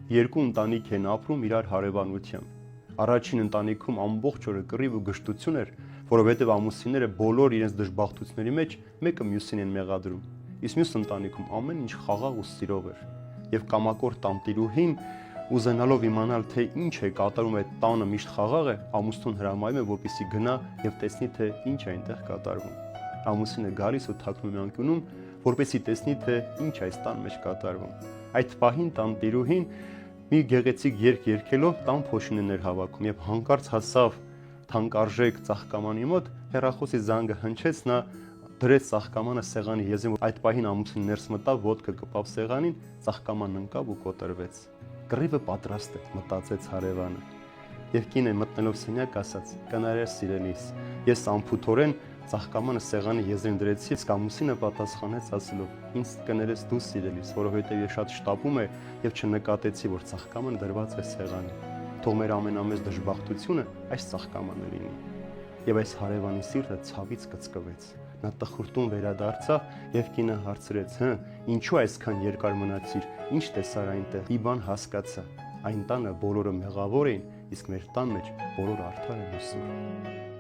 Երկու ընտանիք են ապրում իրար հարևանությամբ։ Առաջին ընտանիքում ամբողջ օրը կռիվ ու գժտություն էր, որովհետև ամուսինները բոլոր իրենց դժբախտությունների մեջ մեկը մյուսին են մեղադրում։ Իսկ մյուս ընտանիքում ամեն ինչ խաղաղ ու սիրով էր։ Եվ կամակոր տանտիրուհին, ուզենալով իմանալ, թե ինչ է կատարում այդ տանը միշտ խաղաղ է, ամուսնուն հրամայում է, որպեսզի գնա եւ տեսնի, թե ինչ է այնտեղ կատարվում։ Ամուսինը գալիս ու թաքնում է անկյունում, որպեսզի տեսնի, թե ինչ է այս տան մեջ կատարվում։ Այդ պահին տանտիրուհին մի գեղեցիկ երգ երգելով տան փոշին էր հավաքում եւ հանկարծ հասավ թանկարժեք ծաղկամանի մոտ, հեռախոսի զանգը հնչեց, նա դրեց ծաղկամանը սեղանի եզրին, այդ պահին ամուսինը ներս մտավ, ոտքը կպավ սեղանին, ծաղկամանն ընկավ ու կոտրվեց։ Կռիվը պատրաստ է, մտածեց հարևանը։ Եվ կինը մտնելով սենյակ ասաց. «Կներես սիրելիս, ես անփութորեն ծաղկամանը սեղանի եզրին դրեցի», իսկ ամուսինը պատասխանեց ասելով. «Ինձ կներես դու սիրելիս, որովհետև ես շատ շտապում եմ եւ չնկատեցի, որ ծաղկամանը դրված է սեղանին։ Թող մեր ամենամեծ դժբախտությունը այս ծաղկամանը լինի»։ Եվ այս հարևանի սիրտը ցավից կծկվեց։ Նա տխրտում վերադարձավ եւ կինը հարցրեց. «Ինչու այսքան երկար մնացիր, ինչ տեսար այնտեղ»։ Մի բան հասկացա. այն տանը բոլորը մեղավոր էին, իսկ մեր տան մեջ բոլորը արդար են ու սուր։